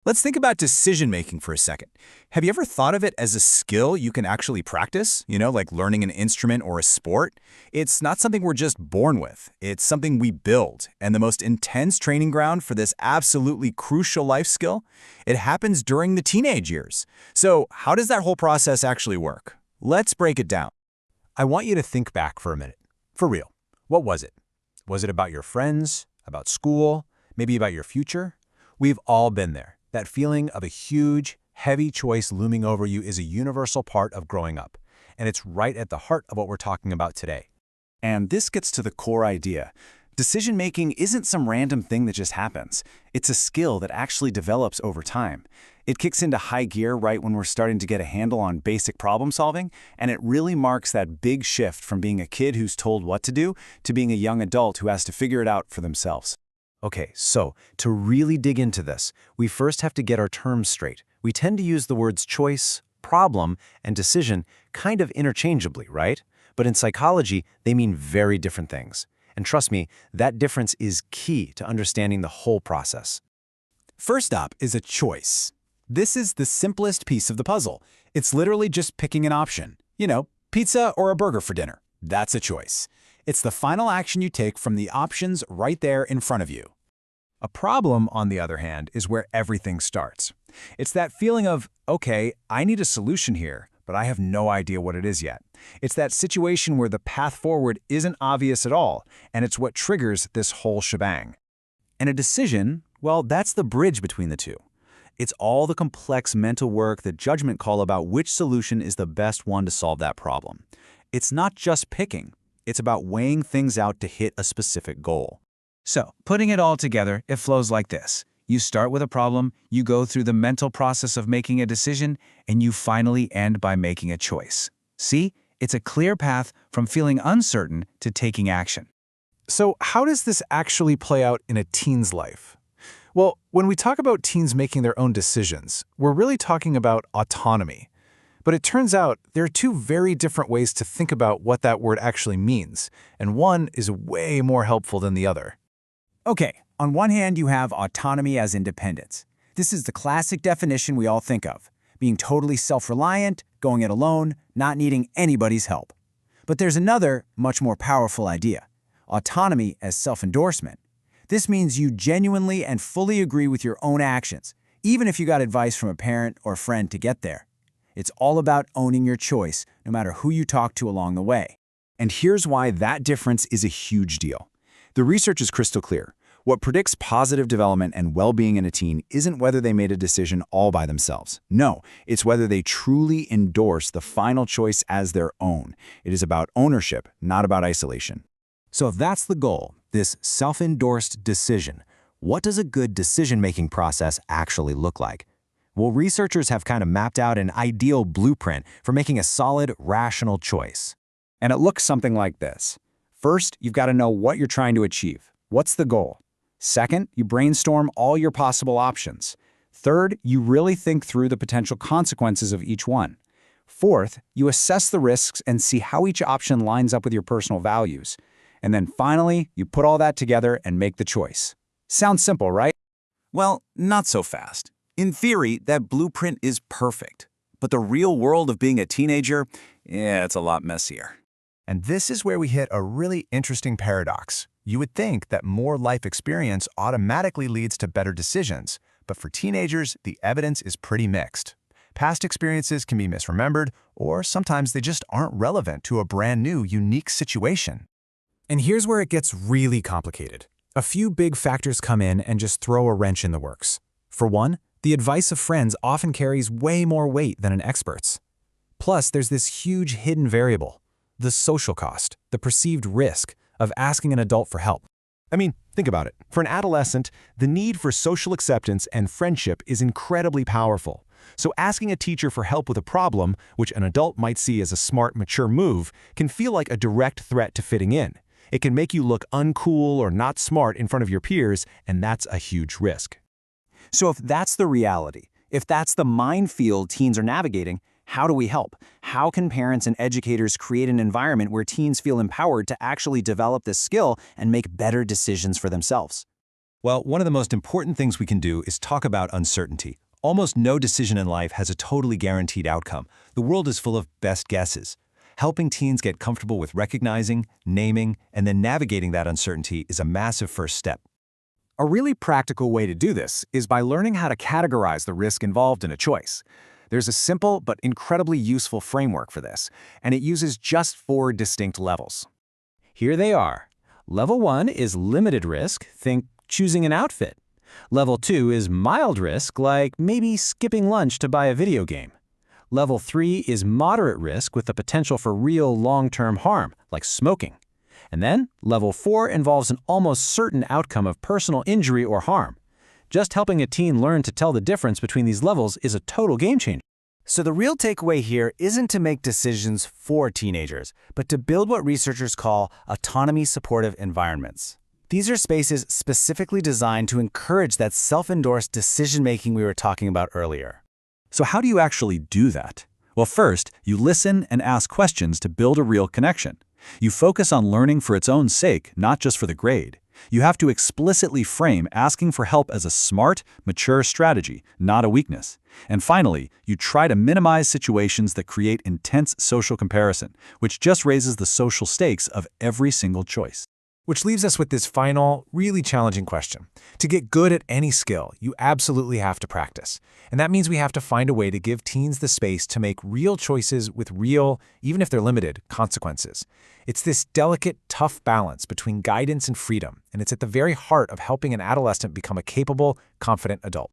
Let's think about decision making for a second. Have you ever thought of it as a skill you can actually practice? Like learning an instrument or a sport? It's not something we're just born with. It's something we build. And the most intense training ground for this absolutely crucial life skill? It happens during the teenage years. So, how does that whole process actually work? Let's break it down. I want you to think back for a minute. For real, what was it? Was it about your friends, about school, maybe about your future? We've all been there. That feeling of a huge, heavy choice looming over you is a universal part of growing up, and it's right at the heart of what we're talking about today. And this gets to the core idea. Decision-making isn't some random thing that just happens. It's a skill that actually develops over time. It kicks into high gear right when we're starting to get a handle on basic problem solving, and it really marks that big shift from being a kid who's told what to do to being a young adult who has to figure it out for themselves. Okay, so to really dig into this, we first have to get our terms straight. We tend to use the words choice, problem, and decision kind of interchangeably, right? But in psychology, they mean very different things. And trust me, that difference is key to understanding the whole process. First up is a choice. This is the simplest piece of the puzzle. It's literally just picking an option. Pizza or a burger for dinner. That's a choice. It's the final action you take from the options right there in front of you. A problem, on the other hand, is where everything starts. It's that feeling of, okay, I need a solution here, but I have no idea what it is yet. It's that situation where the path forward isn't obvious at all, and it's what triggers this whole shebang. And a decision, well, that's the bridge between the two. It's all the complex mental work, the judgment call about which solution is the best one to solve that problem. It's not just picking. It's about weighing things out to hit a specific goal. So, putting it all together, it flows like this. You start with a problem, you go through the mental process of making a decision, and you finally end by making a choice. See? It's a clear path from feeling uncertain to taking action. So how does this actually play out in a teen's life? Well, when we talk about teens making their own decisions, we're really talking about autonomy. But it turns out there are two very different ways to think about what that word actually means, and one is way more helpful than the other. Okay, on one hand, you have autonomy as independence. This is the classic definition we all think of, being totally self-reliant, going it alone, not needing anybody's help. But there's another, much more powerful idea, autonomy as self-endorsement. This means you genuinely and fully agree with your own actions, even if you got advice from a parent or friend to get there. It's all about owning your choice, no matter who you talk to along the way. And here's why that difference is a huge deal. The research is crystal clear. What predicts positive development and well-being in a teen isn't whether they made a decision all by themselves. No, it's whether they truly endorse the final choice as their own. It is about ownership, not about isolation. So if that's the goal, this self-endorsed decision, what does a good decision-making process actually look like? Well, researchers have kind of mapped out an ideal blueprint for making a solid, rational choice. And it looks something like this. First, you've got to know what you're trying to achieve. What's the goal? Second, you brainstorm all your possible options. Third, you really think through the potential consequences of each one. Fourth, you assess the risks and see how each option lines up with your personal values. And then finally, you put all that together and make the choice. Sounds simple, right? Well, not so fast. In theory, that blueprint is perfect. But the real world of being a teenager, it's a lot messier. And this is where we hit a really interesting paradox. You would think that more life experience automatically leads to better decisions, but for teenagers, the evidence is pretty mixed. Past experiences can be misremembered, or sometimes they just aren't relevant to a brand new, unique situation. And here's where it gets really complicated. A few big factors come in and just throw a wrench in the works. For one, the advice of friends often carries way more weight than an expert's. Plus, there's this huge hidden variable, the social cost, the perceived risk of asking an adult for help. I mean, think about it. For an adolescent, the need for social acceptance and friendship is incredibly powerful. So asking a teacher for help with a problem, which an adult might see as a smart, mature move, can feel like a direct threat to fitting in. It can make you look uncool or not smart in front of your peers, and that's a huge risk. So if that's the reality, if that's the minefield teens are navigating, how do we help? How can parents and educators create an environment where teens feel empowered to actually develop this skill and make better decisions for themselves? Well, one of the most important things we can do is talk about uncertainty. Almost no decision in life has a totally guaranteed outcome. The world is full of best guesses. Helping teens get comfortable with recognizing, naming, and then navigating that uncertainty is a massive first step. A really practical way to do this is by learning how to categorize the risk involved in a choice. There's a simple but incredibly useful framework for this, and it uses just 4 distinct levels. Here they are. Level 1 is limited risk, think choosing an outfit. Level 2 is mild risk, like maybe skipping lunch to buy a video game. Level 3 is moderate risk with the potential for real long-term harm, like smoking. And then, Level 4 involves an almost certain outcome of personal injury or harm. Just helping a teen learn to tell the difference between these levels is a total game changer. So the real takeaway here isn't to make decisions for teenagers, but to build what researchers call autonomy-supportive environments. These are spaces specifically designed to encourage that self-endorsed decision-making we were talking about earlier. So how do you actually do that? Well, first, you listen and ask questions to build a real connection. You focus on learning for its own sake, not just for the grade. You have to explicitly frame asking for help as a smart, mature strategy, not a weakness. And finally, you try to minimize situations that create intense social comparison, which just raises the social stakes of every single choice. Which leaves us with this final, really challenging question. To get good at any skill, you absolutely have to practice. And that means we have to find a way to give teens the space to make real choices with real, even if they're limited, consequences. It's this delicate, tough balance between guidance and freedom, and it's at the very heart of helping an adolescent become a capable, confident adult.